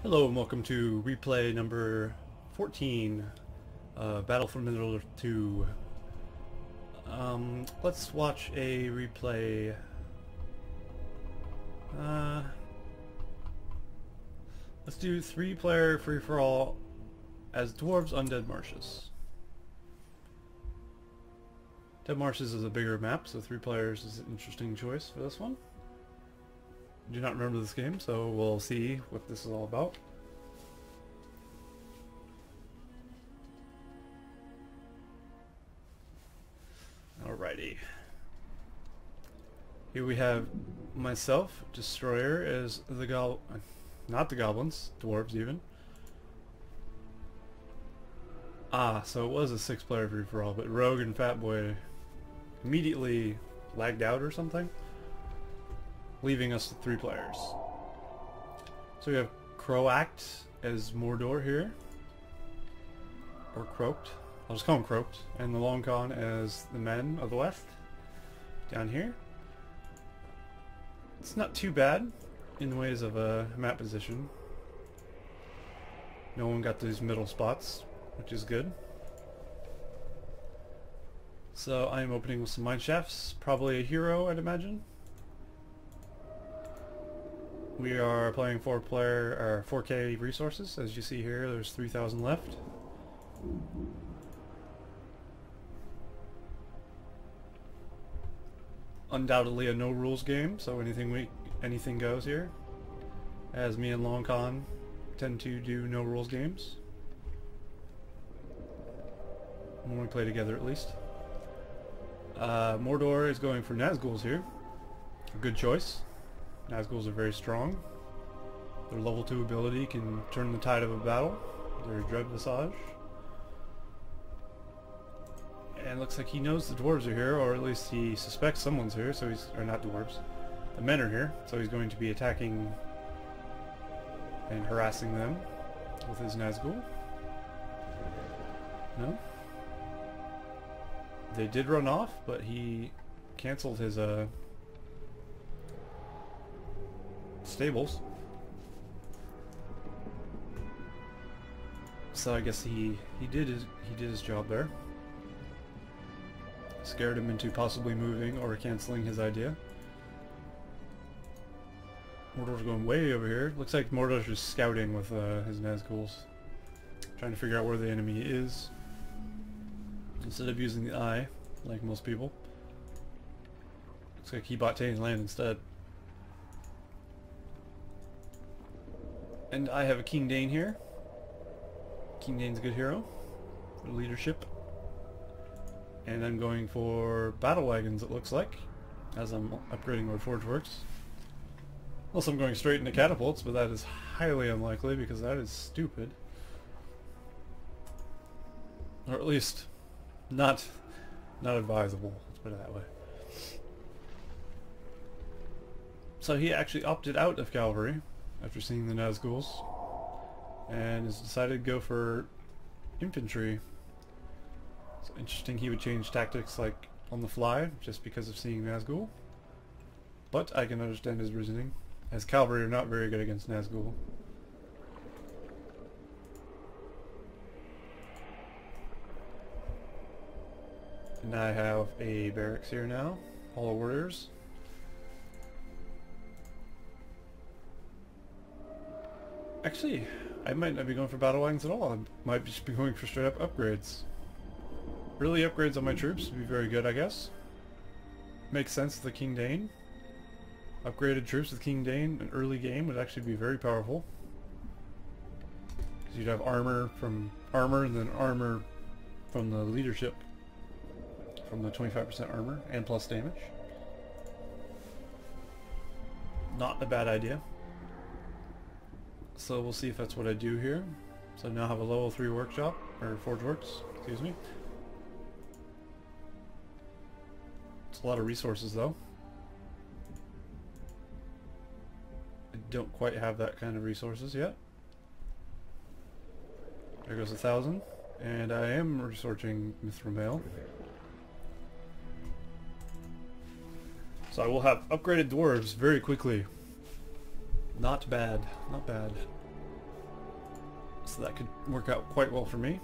Hello and welcome to replay number 14, Battle for Middle-earth 2. Let's watch a replay. Let's do 3-player free-for-all as Dwarves on Dead Marshes. Dead Marshes is a bigger map, so 3 players is an interesting choice for this one. I do not remember this game, so we'll see what this is all about. Alrighty. Here we have myself, Destroyer, as the not the goblins, dwarves even. So it was a 6-player free-for-all, but Rogue and Fatboy immediately lagged out or something, leaving us with 3 players. So we have Croact as Mordor here, or Croaked. I'll just call him Croaked, and the Long Con as the men of the West, down here. It's not too bad in the ways of a map position. No one got these middle spots, which is good. So I'm opening with some mine shafts, probably a hero, I'd imagine. We are playing 4-player, or 4K resources. As you see here, there's 3,000 left. Undoubtedly a no rules game, so anything goes here. As me and Long Con tend to do no rules games. When we play together at least. Mordor is going for Nazguls here. A good choice. Nazguls are very strong. Their level 2 ability can turn the tide of a battle. Their Dread Visage. And looks like he knows the dwarves are here, or at least he suspects someone's here, so he's... or not dwarves. The men are here, so he's going to be attacking and harassing them with his Nazgul. No? They did run off, but he cancelled his stables. So I guess he did his job there. Scared him into possibly moving or canceling his idea. Mordor's going way over here. Looks like Mordor's just scouting with his Nazguls, trying to figure out where the enemy is instead of using the eye like most people. Looks like he bought Tain's land instead. And I have a King Dane here. King Dane's a good hero for leadership. And I'm going for battle wagons, it looks like, as I'm upgrading where Forge works. Unless I'm going straight into catapults, but that is highly unlikely because that is stupid. Or at least not advisable, let's put it that way. So he actually opted out of cavalry after seeing the Nazguls and has decided to go for infantry. So interesting, he would change tactics like on the fly just because of seeing Nazgul. But I can understand his reasoning, as cavalry are not very good against Nazgul. And I have a barracks here now, Hall of Warriors. Actually, I might not be going for battle wagons at all. I might just be going for straight up upgrades. Early upgrades on my troops would be very good, I guess. Makes sense with the King Dane. Upgraded troops with King Dane in early game would actually be very powerful. Because you'd have armor and then armor from the leadership. From the 25% armor and plus damage. Not a bad idea. So we'll see if that's what I do here. So I now have a level 3 workshop, or Forge Works, excuse me. It's a lot of resources though. I don't quite have that kind of resources yet. There goes 1,000. And I am researching Mithril Mail. So I will have upgraded dwarves very quickly. Not bad, not bad. So that could work out quite well for me.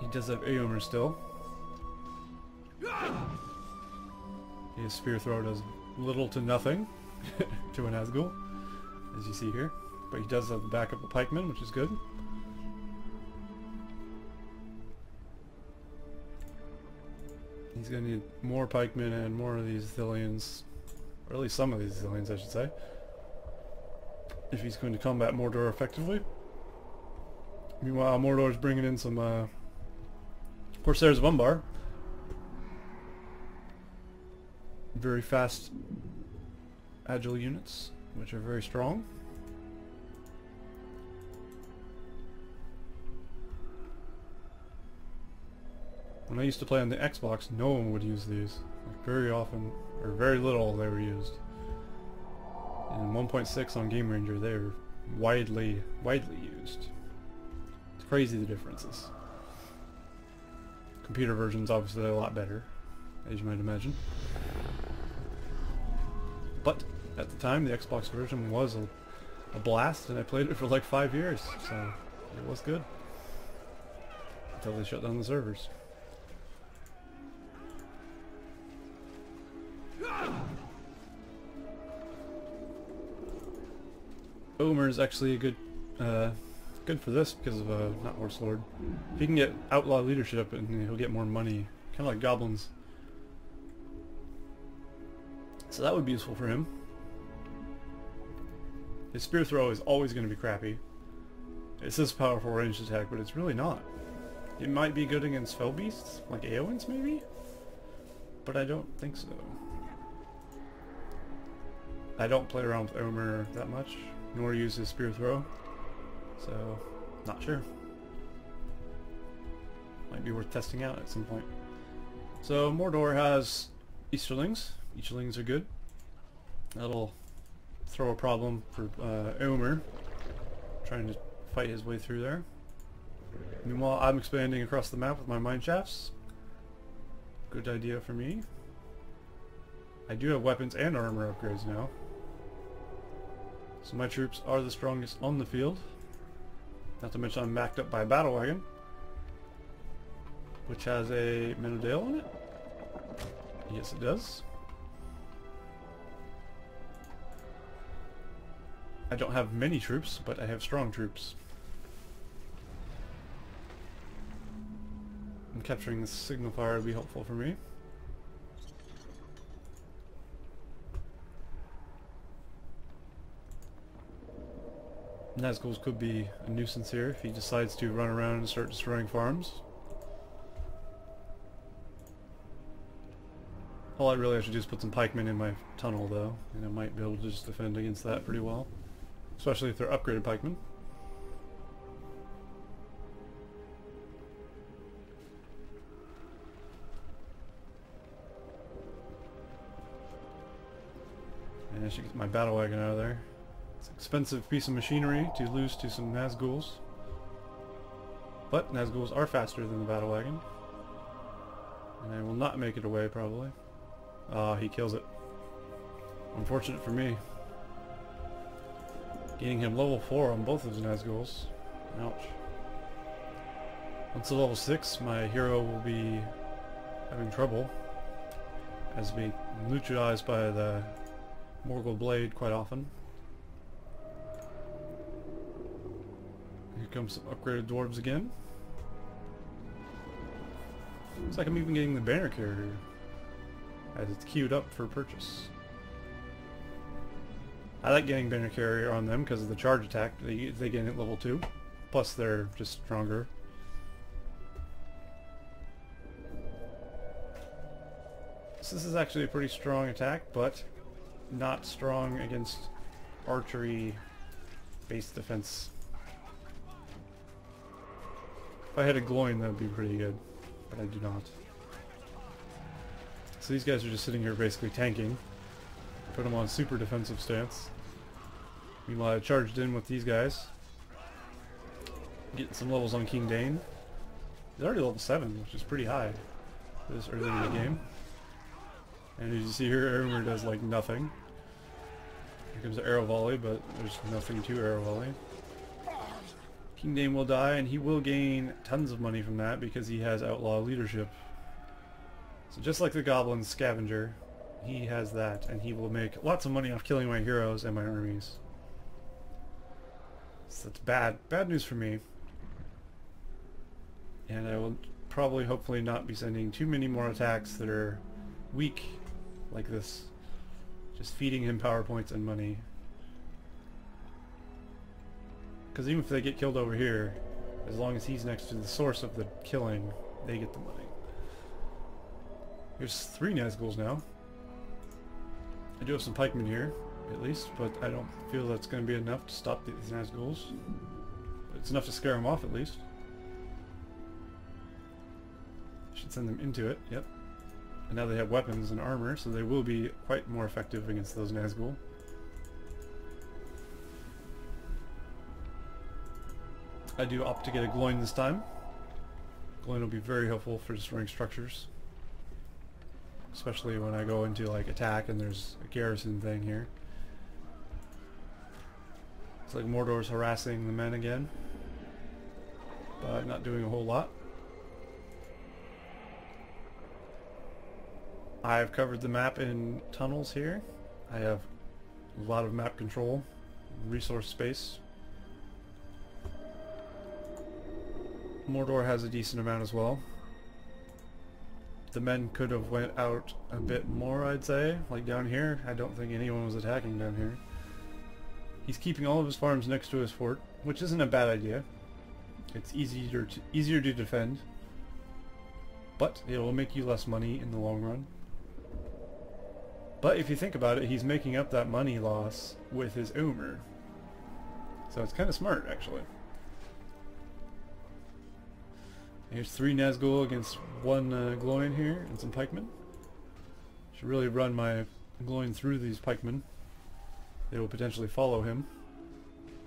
He does have Aomer still. His spear throw does little to nothing to an Nazgul, as you see here. But he does have the backup of pikemen, which is good. He's going to need more pikemen and more of these Thillians, or at least some of these Thillians I should say, if he's going to combat Mordor effectively. Meanwhile, Mordor's bringing in some Corsairs of Umbar. Very fast, agile units, which are very strong. When I used to play on the Xbox, no one would use these. Like very often, or very little, they were used. In 1.6 on GameRanger, they were widely used. It's crazy the differences. Computer version's obviously a lot better, as you might imagine. But at the time, the Xbox version was a blast, and I played it for like 5 years, so it was good. Until they shut down the servers. Omer is actually a good for this because of not Horse Lord. If he can get outlaw leadership, and he'll get more money, kind of like goblins. So that would be useful for him. His spear throw is always going to be crappy. It says powerful ranged attack, but it's really not. It might be good against fell beasts, like Eowyn's maybe, but I don't think so. I don't play around with Omer that much, nor use his spear throw, so not sure. Might be worth testing out at some point. So Mordor has Easterlings. Easterlings are good. That'll throw a problem for Omer, trying to fight his way through there. Meanwhile, I'm expanding across the map with my mine shafts. Good idea for me. I do have weapons and armor upgrades now. So my troops are the strongest on the field. Not to mention I'm backed up by a battle wagon, which has a Menodale on it. Yes, it does. I don't have many troops, but I have strong troops. And capturing the signal fire would be helpful for me. Nazgul could be a nuisance here if he decides to run around and start destroying farms. All I really have to do is put some pikemen in my tunnel though, and I might be able to just defend against that pretty well. Especially if they're upgraded pikemen. And I should get my battle wagon out of there. It's an expensive piece of machinery to lose to some Nazguls. But Nazguls are faster than the battle wagon. And I will not make it away probably. Ah, he kills it. Unfortunate for me. Getting him level 4 on both of his Nazguls. Ouch. Once to level 6, my hero will be having trouble, as being neutralized by the Morgul Blade quite often. Here comes some upgraded dwarves again. Looks like I'm even getting the banner carrier, as it's queued up for purchase. I like getting banner carrier on them because of the charge attack they get at level 2. Plus they're just stronger. So this is actually a pretty strong attack, but not strong against archery based defense. If I had a Gloin, that would be pretty good, but I do not. So these guys are just sitting here basically tanking. Put them on super defensive stance. Meanwhile, I charged in with these guys. Getting some levels on King Dane. He's already level 7, which is pretty high for this early in the game. And as you see here, Omer does like nothing. Here comes the arrow volley, but there's nothing to arrow volley. King Dane will die, and he will gain tons of money from that because he has outlaw leadership. So just like the Goblin Scavenger, he has that, and he will make lots of money off killing my heroes and my armies. So that's bad news for me. And I will probably, hopefully, not be sending too many more attacks that are weak like this. Just feeding him power points and money. Because even if they get killed over here, as long as he's next to the source of the killing, they get the money. Here's 3 Nazguls now. I do have some pikemen here, at least, but I don't feel that's going to be enough to stop these Nazguls. It's enough to scare them off, at least. Should send them into it, yep. And now they have weapons and armor, so they will be quite more effective against those Nazgul. I do opt to get a Gloin this time. Gloin will be very helpful for destroying structures. Especially when I go into like attack and there's a garrison thing here. It's like Mordor's harassing the men again, but not doing a whole lot. I've covered the map in tunnels here. I have a lot of map control, resource space. Mordor has a decent amount as well. The men could have went out a bit more, I'd say. Like down here, I don't think anyone was attacking down here. He's keeping all of his farms next to his fort, which isn't a bad idea. It's easier to defend, but it will make you less money in the long run. But if you think about it, he's making up that money loss with his Omer. So it's kind of smart, actually. Here's 3 Nazgul against 1 Gloin here, and some pikemen. Should really run my Gloin through these pikemen. They will potentially follow him.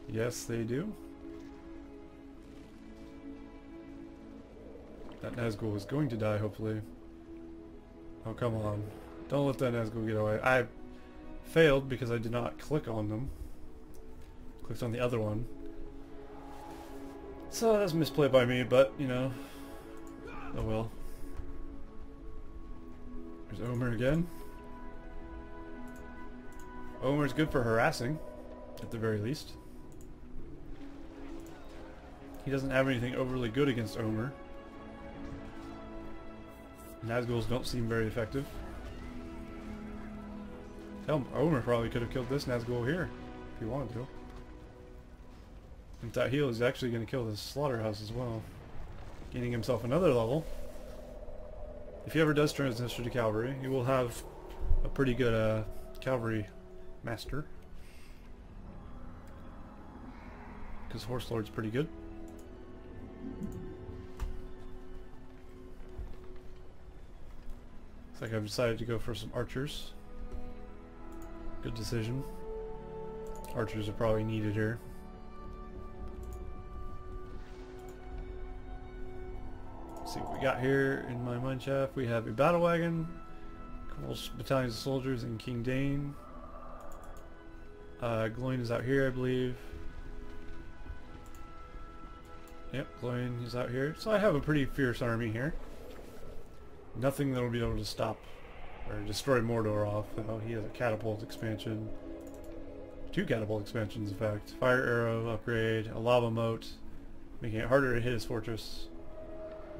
Yes, they do. That Nazgul is going to die, hopefully. Oh, come on. Don't let that Nazgul get away. I failed because I did not click on them. Clicked on the other one. So that's a misplay by me, but, you know, oh well. There's Omer again. Omer's good for harassing, at the very least. He doesn't have anything overly good against Omer. Nazguls don't seem very effective. Hell, Omer probably could have killed this Nazgul here, if he wanted to. With that heal, he's actually going to kill this slaughterhouse as well, gaining himself another level. If he ever does transition to cavalry, he will have a pretty good cavalry master, because Horse Lord's pretty good. Looks like I've decided to go for some archers. Good decision. Archers are probably needed here. Let's see what we got here in my mineshaft. We have a battle wagon, a couple battalions of soldiers, and King Dane. Gloin is out here, I believe. Yep, Gloin is out here. So I have a pretty fierce army here. Nothing that will be able to stop or destroy Mordor off. He has a catapult expansion. 2 catapult expansions, in fact. Fire arrow upgrade, a lava moat, making it harder to hit his fortress.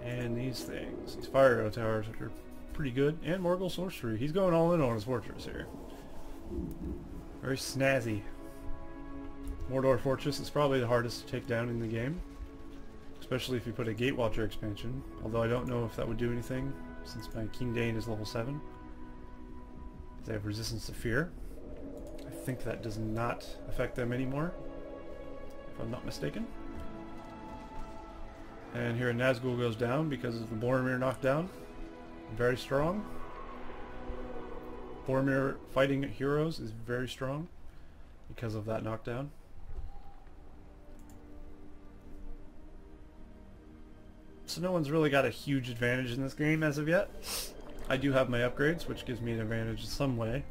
And these things, these fire arrow towers, which are pretty good. And Morgul sorcery. He's going all in on his fortress here. Very snazzy. Mordor Fortress is probably the hardest to take down in the game, especially if you put a Gatewatcher expansion, although I don't know if that would do anything since my King Dane is level 7. They have resistance to fear. I think that does not affect them anymore, if I'm not mistaken. And here Nazgul goes down because of the Boromir knockdown. Very strong. Boromir fighting heroes is very strong because of that knockdown. So no one's really got a huge advantage in this game as of yet. I do have my upgrades, which gives me an advantage in some way.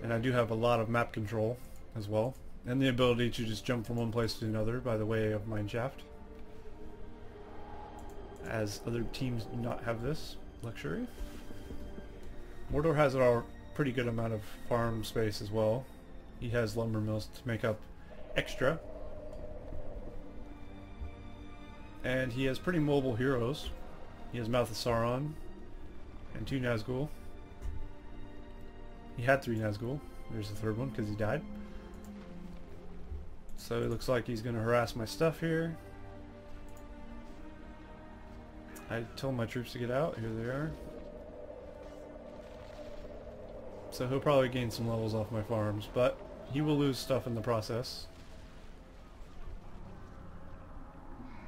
And I do have a lot of map control as well, and the ability to just jump from one place to another by the way of mineshaft, as other teams do not have this luxury. Mordor has a pretty good amount of farm space as well. He has lumber mills to make up extra, and he has pretty mobile heroes. He has Mouth of Sauron and 2 Nazgul. He had 3 Nazgul. There's the third one because he died. So it looks like he's going to harass my stuff here. I told my troops to get out. Here they are. So he'll probably gain some levels off my farms, but he will lose stuff in the process.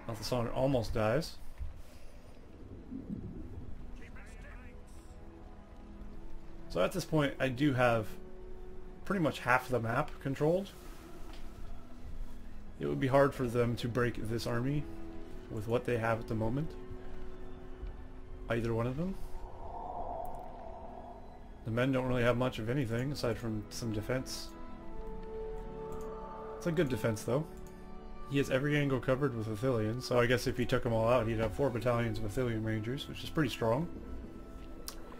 Mouth of Sauron almost dies. So at this point I do have pretty much half the map controlled. It would be hard for them to break this army with what they have at the moment. Either one of them. The men don't really have much of anything aside from some defense. It's a good defense though. He has every angle covered with Athelians, so I guess if he took them all out he'd have 4 battalions of Athelian Rangers, which is pretty strong.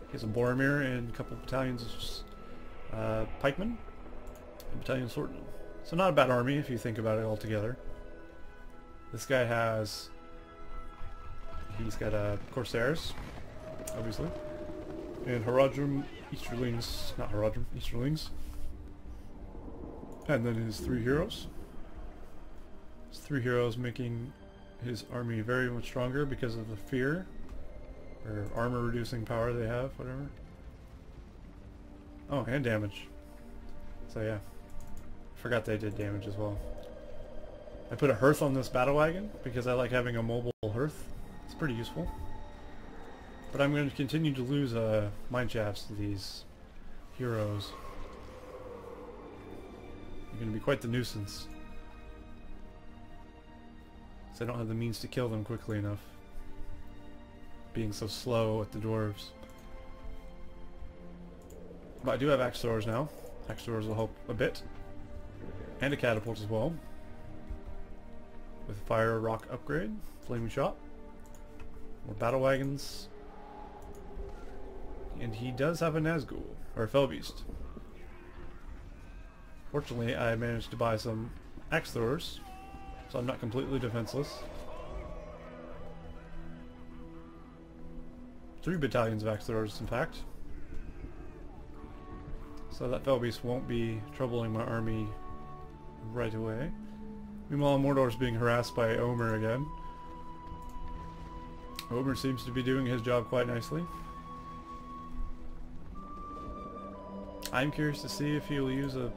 He has a Boromir and a couple battalions of pikemen, and a battalion of swordmen. So not a bad army if you think about it all together. This guy has... he's got Corsairs, obviously, and Haradrim Easterlings, not Haradrim, Easterlings. And then his 3 heroes. His 3 heroes making his army very much stronger because of the fear or armor reducing power they have, whatever. Oh, and damage. So yeah, forgot they did damage as well. I put a hearth on this battle wagon because I like having a mobile hearth. It's pretty useful. But I'm going to continue to lose mine shafts to these heroes. They're going to be quite the nuisance. So I don't have the means to kill them quickly enough, being so slow with the dwarves. But I do have axe throwers now. Axe throwers will help a bit. And a catapult as well. With fire rock upgrade, flaming shot. More battle wagons. And he does have a Nazgul, or a Fellbeast. Fortunately, I managed to buy some axe throwers, so I'm not completely defenseless. 3 battalions of axe throwers, in fact. So that Fellbeast won't be troubling my army right away. Meanwhile, Mordor's being harassed by Omer again. Omer seems to be doing his job quite nicely. I'm curious to see if he'll use a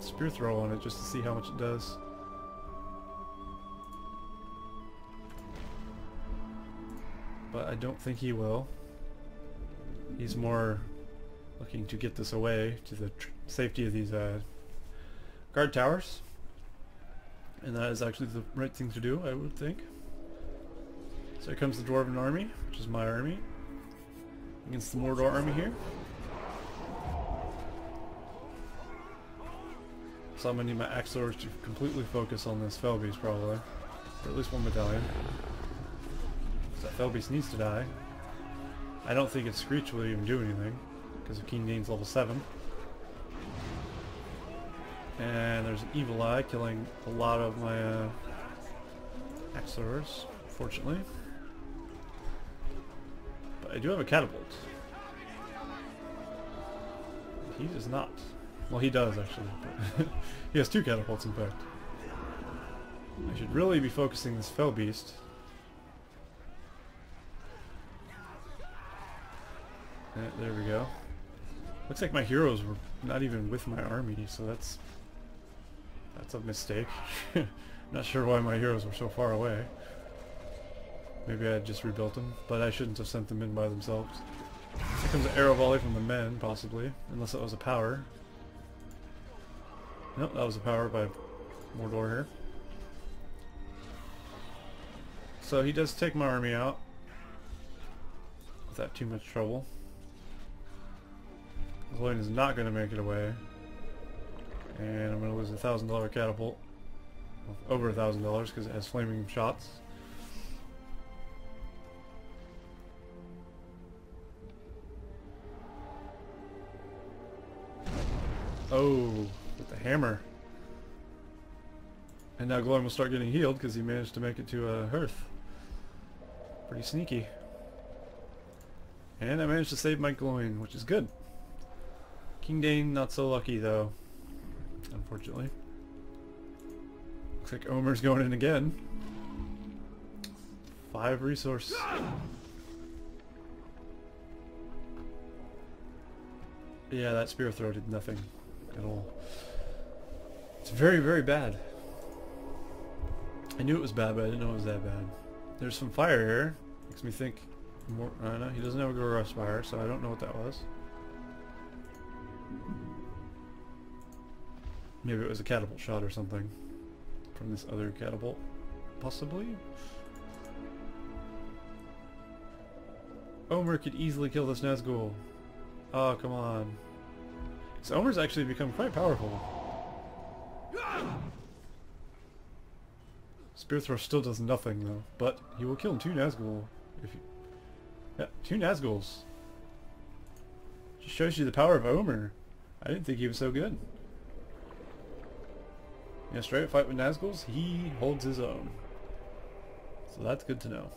spear throw on it just to see how much it does. But I don't think he will. He's more looking to get this away to the safety of these guard towers. And that is actually the right thing to do, I would think. So here comes the Dwarven army, which is my army, against the Mordor army here. So I'm going to need my axe throwers to completely focus on this Fellbeast probably. Or at least 1 battalion. So that Fellbeast needs to die. I don't think its Screech will even do anything, because of Keen Dane's level 7. And there's an Evil Eye killing a lot of my axe throwers, fortunately. But I do have a catapult. He does not. Well, he does actually. But he has 2 catapults, in fact. I should really be focusing this Fellbeast. There we go. Looks like my heroes were not even with my army, so that's a mistake. Not sure why my heroes were so far away. Maybe I just rebuilt them, but I shouldn't have sent them in by themselves. Here comes an arrow volley from the men, possibly, unless that was a power. Nope, that was a power by Mordor here. So he does take my army out without too much trouble. Gloin is not going to make it away. And I'm going to lose a $1,000 catapult. Well, over $1,000 because it has flaming shots. Oh, with the hammer. And now Gloin will start getting healed because he managed to make it to a hearth. Pretty sneaky. And I managed to save my Gloin, which is good. King Dane not so lucky though, unfortunately. Looks like Omer's going in again. 5 resource. Yeah, that spear throw did nothing at all. It's very, very bad. I knew it was bad, but I didn't know it was that bad. There's some fire here. Makes me think more. I don't know. He doesn't have a Gorus fire, so I don't know what that was. Maybe it was a catapult shot or something from this other catapult, possibly. Omer could easily kill this Nazgul. Oh, come on. So Omer's actually become quite powerful. Spear throw still does nothing though, but he will kill 2 Nazgul. Yeah, 2 Nazguls. Just shows you the power of Omer. I didn't think he was so good. In a straight fight with Nazguls, he holds his own. So that's good to know.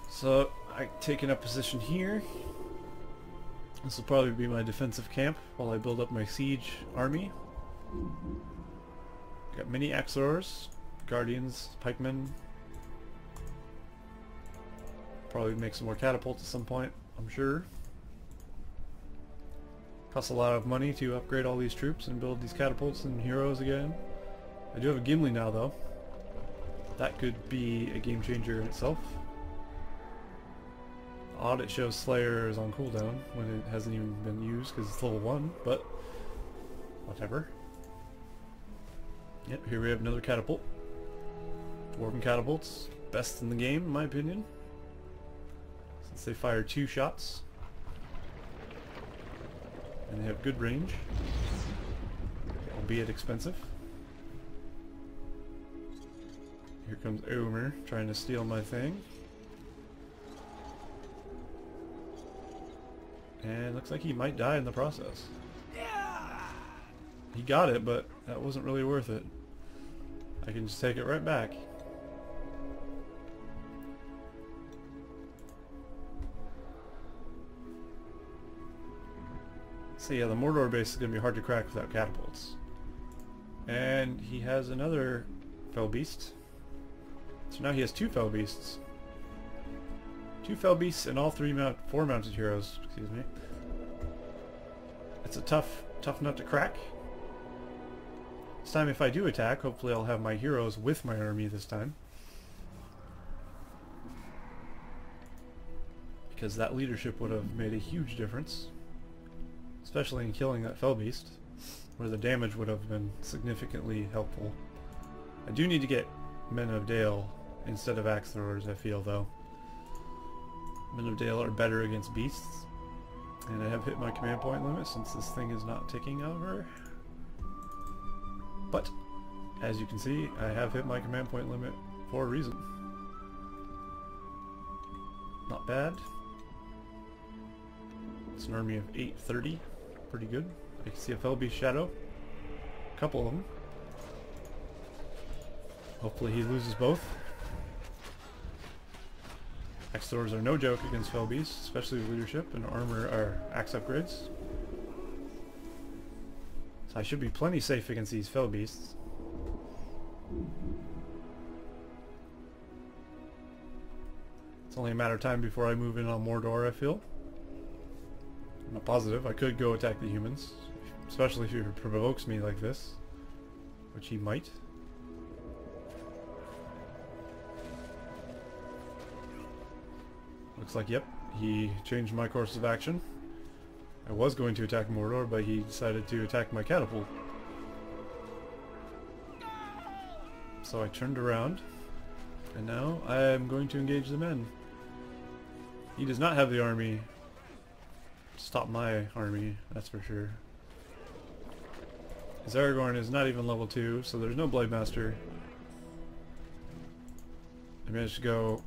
So I've taken up position here. This will probably be my defensive camp while I build up my siege army. Got many Axors, Guardians, Pikemen. Probably make some more catapults at some point, I'm sure. Costs a lot of money to upgrade all these troops and build these catapults and heroes again. I do have a Gimli now though. That could be a game changer in itself. Odd it shows Slayer is on cooldown when it hasn't even been used because it's level 1, but whatever. Yep, here we have another catapult. Dwarven catapults, best in the game in my opinion. Since they fire 2 shots. And they have good range, albeit expensive. Here comes Omer trying to steal my thing. And looks like he might die in the process. He got it, but that wasn't really worth it. I can just take it right back. So yeah, the Mordor base is going to be hard to crack without catapults. And he has another Fell Beast. So now he has 2 Fell Beasts. 2 Fell Beasts and all 4 mounted heroes, excuse me. It's a tough nut to crack. This time if I do attack, hopefully I'll have my heroes with my army this time. Because that leadership would have made a huge difference. Especially in killing that Fell Beast, where the damage would have been significantly helpful. I do need to get Men of Dale instead of Axe Throwers, I feel though. Men of Dale are better against beasts, and I have hit my command point limit since this thing is not ticking over. But, as you can see, I have hit my command point limit for a reason. Not bad. It's an army of 830. Pretty good. I can see a Fell Beast Shadow. A couple of them. Hopefully he loses both. Axe Throwers are no joke against Fell Beasts, especially with leadership and armor or axe upgrades. So I should be plenty safe against these Fell Beasts. It's only a matter of time before I move in on Mordor, I feel. I'm not positive. I could go attack the humans, especially if he provokes me like this, which he might. Looks like, yep, he changed my course of action. I was going to attack Mordor, but he decided to attack my catapult. So I turned around. And now I am going to engage the men. He does not have the army to stop my army, that's for sure. His Aragorn is not even level 2, so there's no Blade Master. I managed to go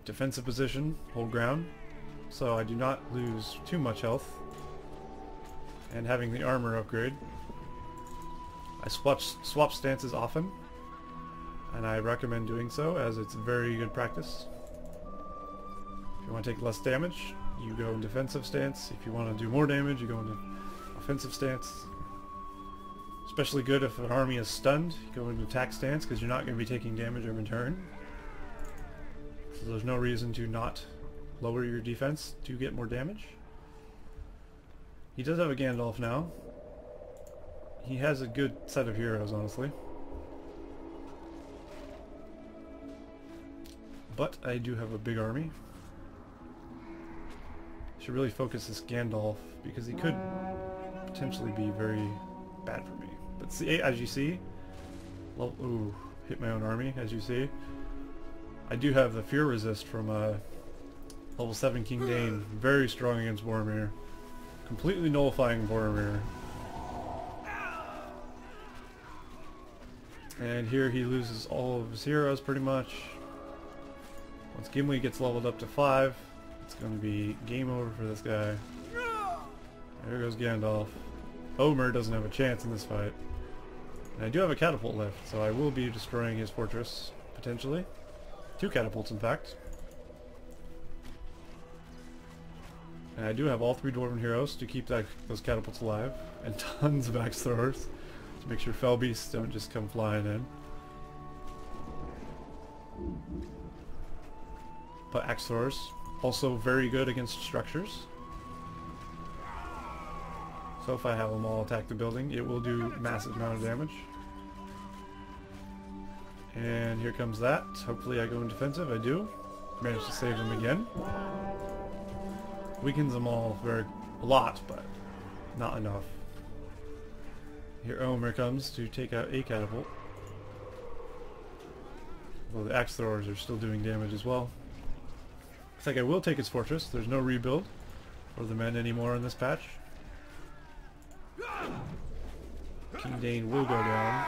defensive position, hold ground, so I do not lose too much health. And having the armor upgrade, I swap stances often, and I recommend doing so as it's very good practice. If you want to take less damage, you go in defensive stance. If you want to do more damage, you go into offensive stance. Especially good if an army is stunned, you go into attack stance because you're not going to be taking damage every turn. So there's no reason to not lower your defense to get more damage. He does have a Gandalf now. He has a good set of heroes, honestly. But I do have a big army. Should really focus this Gandalf because he could potentially be very bad for me. But see, as you see, ooh, hit my own army, as you see. I do have the Fear Resist from level 7 King Dane, very strong against Boromir. Completely nullifying Boromir. And here he loses all of his heroes pretty much. Once Gimli gets leveled up to 5, it's going to be game over for this guy. There goes Gandalf. Omer doesn't have a chance in this fight. And I do have a catapult left, so I will be destroying his fortress, potentially. 2 catapults, in fact. And I do have all 3 Dwarven heroes to keep those catapults alive, and tons of axe throwers to make sure fell beasts don't just come flying in. But axe throwers, also very good against structures. So if I have them all attack the building, it will do massive amount of damage. And here comes that. Hopefully I go in defensive. I do. Manage to save them again. Weakens them all a lot, but not enough. Here Omer comes to take out a catapult. Well, the axe throwers are still doing damage as well. Looks like I will take his fortress. There's no rebuild for the men anymore in this patch. King Dane will go down.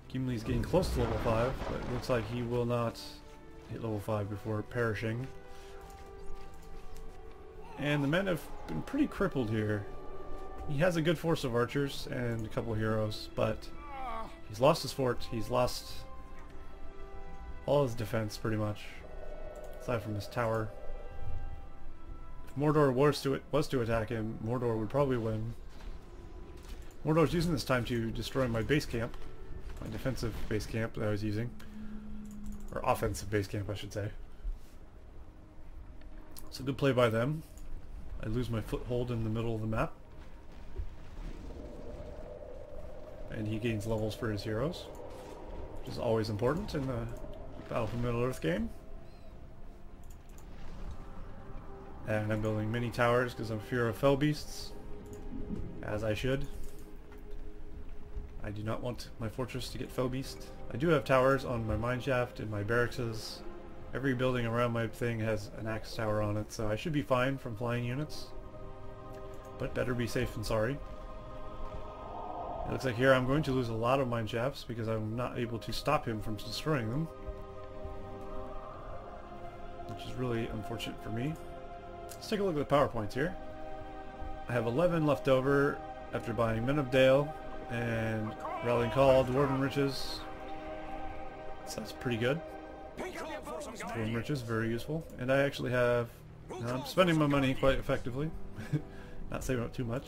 Gimli's getting close to level 5, but it looks like he will not hit level 5 before perishing. And the men have been pretty crippled here. He has a good force of archers and a couple heroes, but he's lost his fort. He's lost all his defense pretty much, aside from his tower. If Mordor was to attack him, Mordor would probably win. Mordor's using this time to destroy my base camp, my defensive base camp that I was using, or offensive base camp I should say. So good play by them. I lose my foothold in the middle of the map. And he gains levels for his heroes, which is always important in the Battle for Middle-earth game. And I'm building mini towers because I'm fear of fell beasts, as I should. I do not want my fortress to get fell beast. I do have towers on my mineshaft and my barracks. Every building around my thing has an axe tower on it, so I should be fine from flying units. But better be safe than sorry. It looks like here I'm going to lose a lot of mineshafts because I'm not able to stop him from destroying them, which is really unfortunate for me. Let's take a look at the PowerPoints here. I have 11 left over after buying Men of Dale and Rallying Call, Dwarven Riches. So that's pretty good. Dwarven Riches, very useful. And I actually have... I'm spending my money quite effectively. Not saving up too much.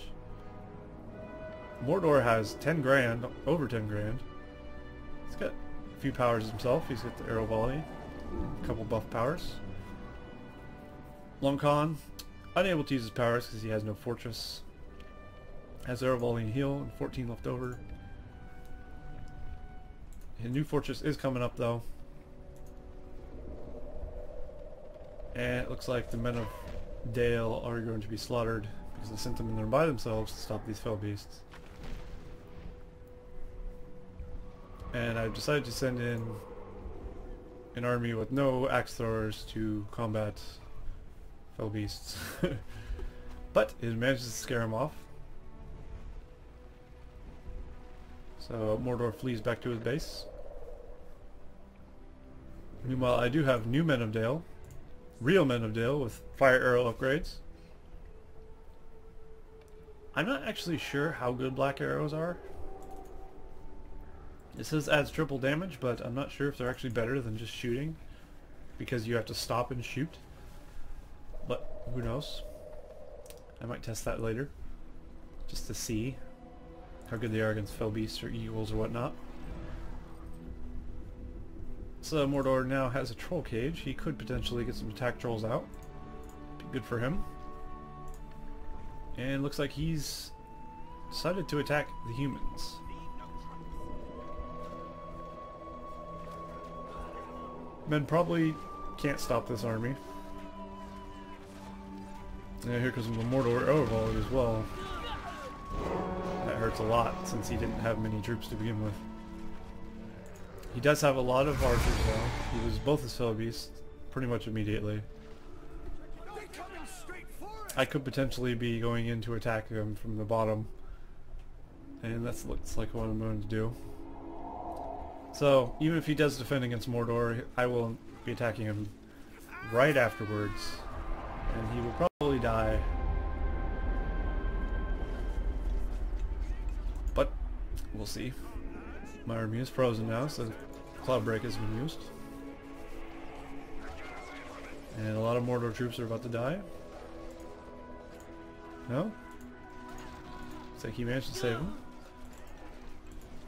Mordor has 10 grand, over 10 grand. He's got a few powers himself. He's got the arrow volley, a couple buff powers. Long Con, unable to use his powers because he has no fortress. Has arrow volley and heal, and 14 left over. His new fortress is coming up though. And it looks like the Men of Dale are going to be slaughtered because I sent them in there by themselves to stop these fell beasts. And I've decided to send in an army with no axe throwers to combat fell beasts. But it manages to scare him off. So Mordor flees back to his base. Meanwhile, I do have new Men of Dale, real Men of Dale with fire arrow upgrades. I'm not actually sure how good black arrows are. It says adds triple damage, but I'm not sure if they're actually better than just shooting, because you have to stop and shoot. But who knows? I might test that later, just to see how good they are against fell beasts or eagles or whatnot. So Mordor now has a troll cage. He could potentially get some attack trolls out. Be good for him. And looks like he's decided to attack the humans. Men probably can't stop this army. And here comes the Mordor arrow volley as well. That hurts a lot since he didn't have many troops to begin with. He does have a lot of archers though. He was both his fell beast pretty much immediately. I could potentially be going in to attack him from the bottom. And that looks like what I'm going to do. So, even if he does defend against Mordor, I will be attacking him right afterwards. And he will probably die. But, we'll see. My army is frozen now, so Cloud Break has been used. And a lot of Mordor troops are about to die. No? Looks like he managed to save him.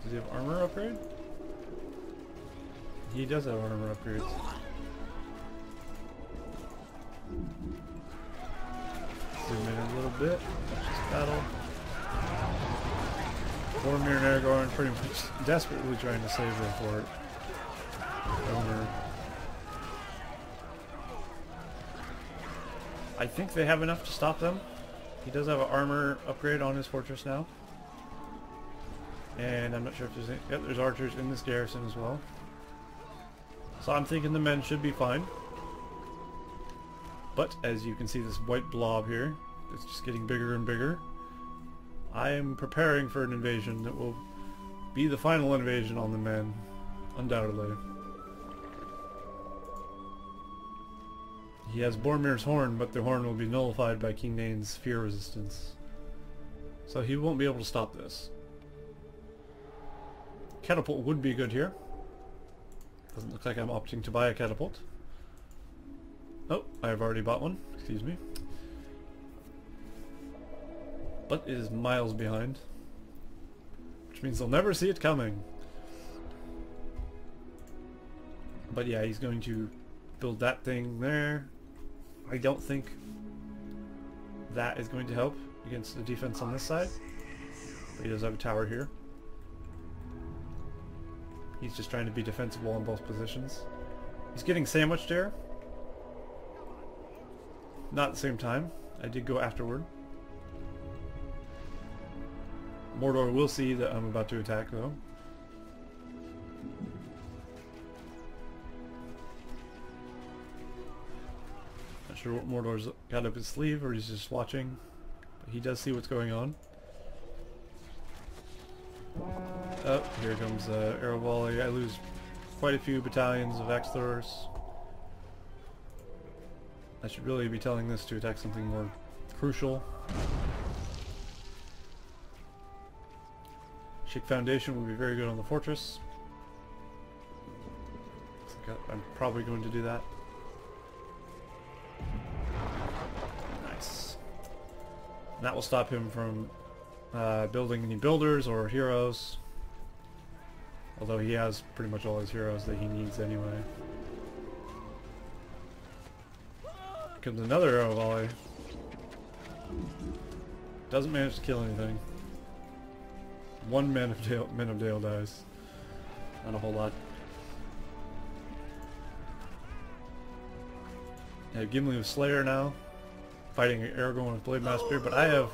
Does he have armor upgrade? He does have armor upgrades. Zoom in a little bit. Watch this battle. Boromir and Aragorn pretty much desperately trying to save her for it. I think they have enough to stop them. He does have an armor upgrade on his fortress now. And I'm not sure if there's any... Yep, there's archers in this garrison as well. So I'm thinking the men should be fine. But as you can see, this white blob here, it's just getting bigger and bigger. I am preparing for an invasion that will be the final invasion on the men, undoubtedly. He has Boromir's horn, but the horn will be nullified by King Dane's fear resistance. So he won't be able to stop this. Catapult would be good here. Doesn't look like I'm opting to buy a catapult. Oh, I've already bought one. Excuse me. But it is miles behind. Which means they'll never see it coming. But yeah, he's going to build that thing there. I don't think that is going to help against the defense on this side. But he does have a tower here. He's just trying to be defensible in both positions. He's getting sandwiched here. Not at the same time. I did go afterward. Mordor will see that I'm about to attack though. Not sure what Mordor's got up his sleeve or he's just watching. But he does see what's going on. Oh, here comes arrow volley. I lose quite a few battalions of axe throwers. I should really be telling this to attack something more crucial. Shake Foundation will be very good on the fortress. I'm probably going to do that. Nice. And that will stop him from building any builders or heroes. Although he has pretty much all his heroes that he needs anyway. Comes another arrow volley. Doesn't manage to kill anything. One Men of Dale dies. Not a whole lot. I have Gimli with Slayer now, fighting Aragorn with Blade Master, but I have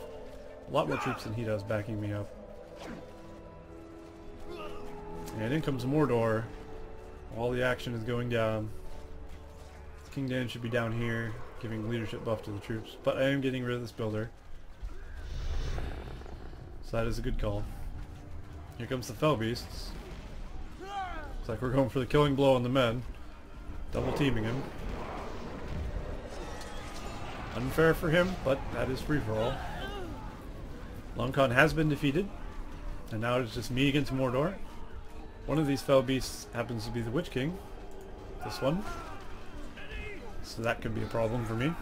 a lot more troops than he does backing me up. And in comes Mordor. All the action is going down. King Dan should be down here, giving leadership buff to the troops. But I am getting rid of this builder. So that is a good call. Here comes the Fell Beasts. Looks like we're going for the killing blow on the men. Double teaming him. Unfair for him, but that is free for all. Long Con has been defeated. And now it's just me against Mordor. One of these Fell Beasts happens to be the Witch King. This one. So that could be a problem for me.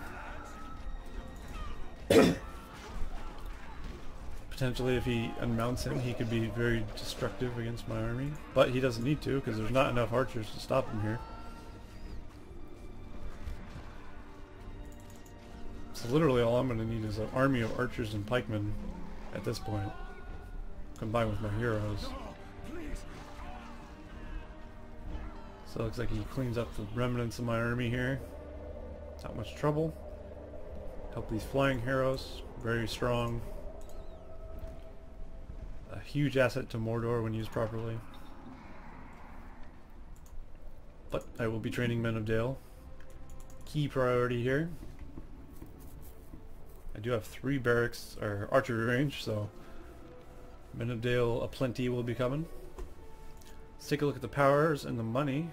Potentially if he unmounts him, he could be very destructive against my army. But he doesn't need to, because there's not enough archers to stop him here. So literally all I'm going to need is an army of archers and pikemen at this point, combined with my heroes. So it looks like he cleans up the remnants of my army here. Not much trouble. Help these flying heroes, very strong. A huge asset to Mordor when used properly. But I will be training Men of Dale. Key priority here. I do have 3 barracks or archery range, so Men of Dale aplenty will be coming. Let's take a look at the powers and the money.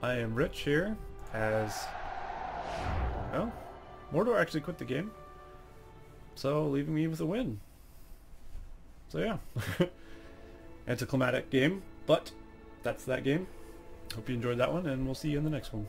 I am rich here, as well. Mordor actually quit the game, so leaving me with a win. So yeah, anticlimactic game, but that's that game. Hope you enjoyed that one, and we'll see you in the next one.